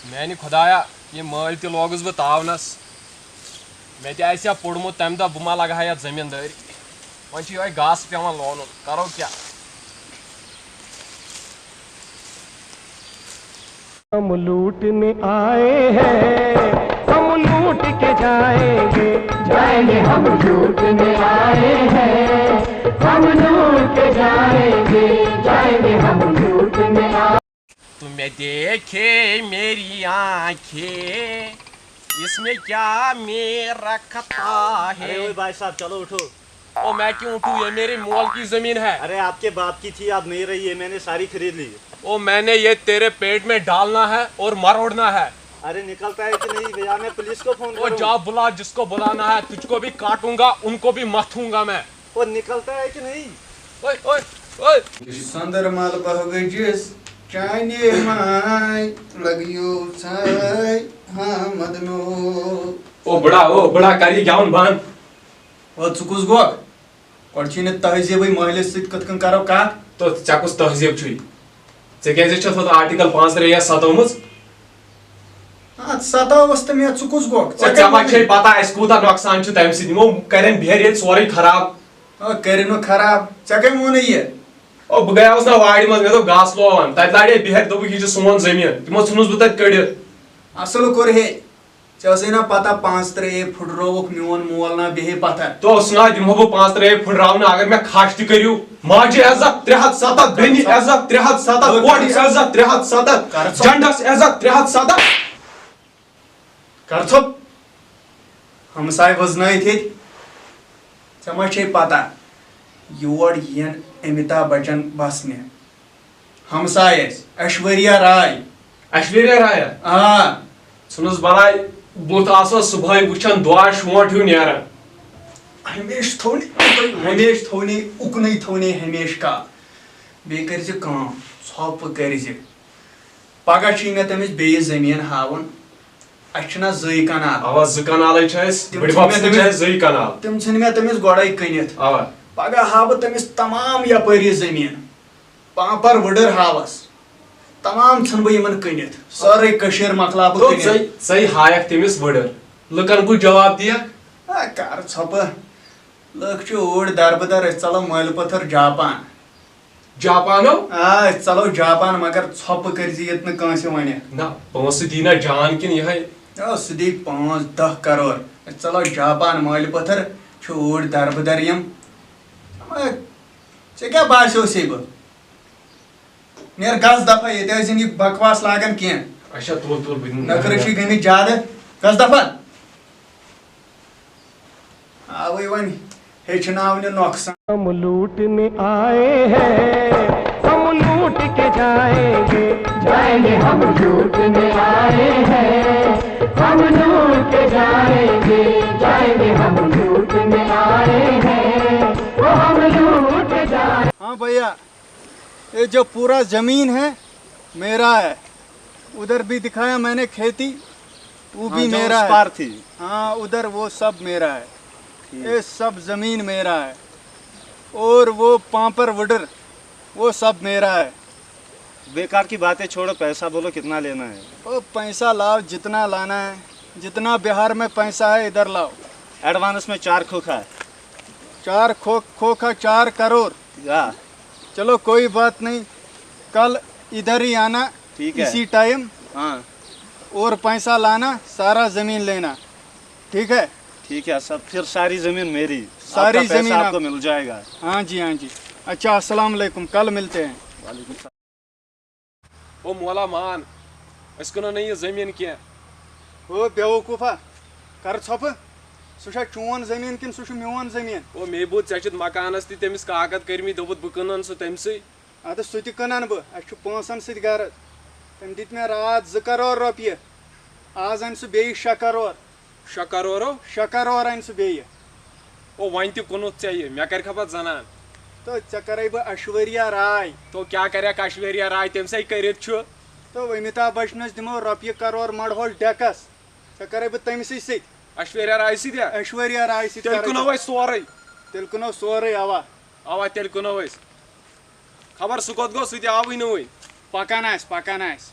میانہِ خۄدایا یہِ مٲلۍ تہِ لوگُس بہٕ تاونس مےٚ تہِ آسہِ ہا پوٚرمُت تمہِ دۄہ بہٕ ما لگہٕ ہا یتھ زٔمیٖندٲری وۄنۍ چھُ یِہوے گاسہٕ پیوان لونُن کرو کیٛاہ ہم لوٹنے آئے ہیں ہم لوٹ کے جائیں گے ہم لوٹنے آئے ہیں ہم لوٹ کے جائیں گے ہم لوٹنے آئے تمہیں دیکھے میری آنکھیں اس میں کیا میرا خطا ہے ارے بھائی صاحب چلو اٹھو. او میں کیوں اٹھوں یہ میری مول کی زمین ہے ارے آپ کے باپ کی تھی اب نہیں رہی ہے میں نے ساری خرید لی. او میں نے یہ تیرے پیٹ میں ڈالنا ہے اور مروڑنا ہے. ارے نکلتا ہے کہ نہیں بھیا میں پولیس کو فون او کروں. جا بلا جس کو بلانا ہے تجھ کو بھی کاٹوں گا ان کو بھی متھوں گا میں. وہ نکلتا ہے کہ نہیں. اوئے اوئے اوئے سندر مال بہگجس چانے مائی لگیو چھائی ہاں مدنو او بڑا کری گیون بند. او ژکُس گوک گۄڈٕ چھُے نہٕ تہذیٖبٕے مٲلِس سۭتۍ کِتھ کٔنۍ کرو کتھ. تو ژےٚ کُس تہذیٖب چھُے ژےٚ کیازِ چھُتھ آرٹیکل 5 ستٲومٕژ. ستاوس تہٕ مےٚ ژٕ کُس گوک ژےٚ ما چھے پتہ اسہِ کوٗتاہ نۄقصان چھُ تمہِ سۭتۍ یِمو کرن بِہٲرۍ ییٚتہِ سورُے خراب. کٔرِنہٕ خراب ژےٚ کٔمۍ ووٚنُے یہِ. او بہٕ گٔیاوُس نا وارِ منٛز مےٚ دوٚپ گاسہٕ لووان تتہِ لاڑے بِہٲرۍ دوٚپُکھ یہِ چھُ سون زٔمیٖن تِمو ژھٕنُس بہٕ تتہِ کٔڑِتھ. اصل کوٚر ہے ژےٚ ٲسٕے نا پتہ 5 پھٕٹرووُکھ میون مول نا بیٚہے پتھر. تو سنا دِمہو بہٕ 5 پھٕٹراونہٕ اگر مےٚ کھش تہِ کٔرِو ماجہِ عزت 370 بیٚنہِ عزت 370 کورِ عزت 370 جنڈس عزت 370. کر ژھوٚپ ہمساے وزنٲیِتھ ییٚتہِ ژےٚ ما چھے پتہ یور یِن امیتابھ بچن بسنہِ ہمساے اَسہِ ایشوریا راے. ایشوریا راے آ ژھٕنُس بلاے بُتھ آسس صبحٲے وٕچھان دُعا شونٛٹھ ہیوٗ نیران. ہمیشہِ تھونے اُکنٕے تھونے ہمیشہِ کال بیٚیہِ کٔرۍ زِ کٲم ژھۄپہٕ کٔرۍ زِ پگاہ چھُے مےٚ تٔمِس بیٚیہِ زٔمیٖن ہاوُن اَسہِ چھِنہ 2 کنال. اوا 2 کنالے چھِ اَسہِ بٕڈِ بب سٕنٛدۍ چھِ اَسہِ 2 کنال. تِم ژھٕنۍ مےٚ تٔمِس گۄڈَے کٕنِتھ. اوا پگاہ ہاو بہٕ تٔمِس تمام یپٲری زٔمیٖن پامپر وٕڈٕر ہاوس تمام ژھٕن بہٕ یِمن کٕنِتھ سٲرٕے کٔشیٖر مۄکلاو بہٕ کٕنِتھ. ژٕے ہایکھ تٔمِس وٕڈٕر لُکن کُس جواب دِیکھ. کر ژھۄپہٕ لُکھ چھِ اوٗرۍ دربٕدر أسۍ ژَلو مٲلۍ پٔتھر جاپان. جاپانو أسۍ ژَلو جاپان مگر ژھۄپہٕ کٔرۍزِ ییٚتہِ نہٕ کٲنٛسہِ وَنٮ۪کھ. نہ پونٛسہٕ دی نا جان کِنہٕ یِہے سُہ دی 5-10 کرور أسۍ ژَلو جاپان مٲلۍ پٔتھر چھُ اوٗرۍ دربٕدر یِم. ژےٚ کیٛاہ باسیوسے بہٕ نیر گژھ دفعہ ییٚتہِ ٲسِنۍ یہِ بکواس لاگان کینٛہہ. اچھا تُل تُل بہٕ نٔکھرٕ چھِ گٔمٕتۍ زیادٕ گژھ دفعہ. آوٕے وۄنۍ ہیٚچھناونہِ نۄقصان. ہم لوٹنے آئے ہیں ہم لوٹ کے جائیں گے ہم لوٹنے آئے ہیں ہم لوٹ کے جائیں گے ہم لوٹنے آئے ہیں وہ ہم لوٹ کے جائیں. ہاں بھیا یہ جو پورا زمین ہے میرا ہے. ادھر بھی دکھایا میں نے کھیتی وہ بھی میرا ہے. تھی ہاں ادھر وہ سب میرا ہے. یہ سب زمین میرا ہے اور وہ پامپر وڈر وہ سب میرا ہے. بیکار کی باتیں چھوڑو پیسہ بولو کتنا لینا ہے. وہ پیسہ لاؤ جتنا لانا ہے جتنا بہار میں پیسہ ہے ادھر لاؤ. ایڈوانس میں 4 کھوکھا ہے. 4 کھوکھا 4 کروڑ. چلو کوئی بات نہیں کل ادھر ہی آنا ٹھیک ہے اسی ٹائم ہاں اور پیسہ لانا سارا زمین لینا. ٹھیک ہے ٹھیک ہے سب پھر ساری زمین میری ساری زمین آپ کو مل جائے گا. ہاں جی ہاں جی. اچھا السلام علیکم کل ملتے ہیں. وعلیکم السلام. او مولا مان أسۍ کٕنو نہٕ یہِ زٔمیٖن کینٛہہ. او بیوقوٗفا کر ژھۄپہٕ سُہ چھا چون زٔمیٖن کِنہٕ سُہ چھُ میون زٔمیٖن. او مے بوٗز ژےٚ چھُتھ مکانس تہِ تٔمِس کاکد کٔرمٕتۍ دوٚپُتھ بہٕ کٕنن سُہ تٔمسٕے. اَدٕ سُہ تہِ کٕنن بہٕ اَسہِ چھُ پونٛسن سۭتۍ غرض. تٔمۍ دِتۍ مےٚ راتھ 2 کرور رۄپیہِ آز اَنہِ سُہ بیٚیہِ 6 کرور. 6 کرورو 6 کرور اَنہِ سُہ بیٚیہِ. او وۄنۍ تہِ کُنُتھ ژےٚ یہِ مےٚ کرکھا پتہٕ زنان. تہٕ ژےٚ کرے بہٕ ایشوریا راے. تو کیٛاہ کریکھ ایشوریا راے تٔمسٕے کٔرِتھ چھُ. تہٕ امیتابھ بچنس دِمو رۄپیہِ کرور مڑہوس ڈیکس. ژےٚ کرے بہٕ تٔمسٕے سۭتۍ ایشوریا راے سۭتۍ ایشوریا راے سۭتۍ. تیٚلہِ کٕنو أسۍ سورُے. تیٚلہِ کٕنو سورُے. اوا تیٚلہِ کٕنو أسۍ. خبر سُہ کوٚت گوٚو سُہ تہِ آوٕے نہٕ وٕنۍ. پکان آسہِ.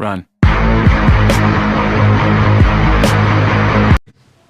Run.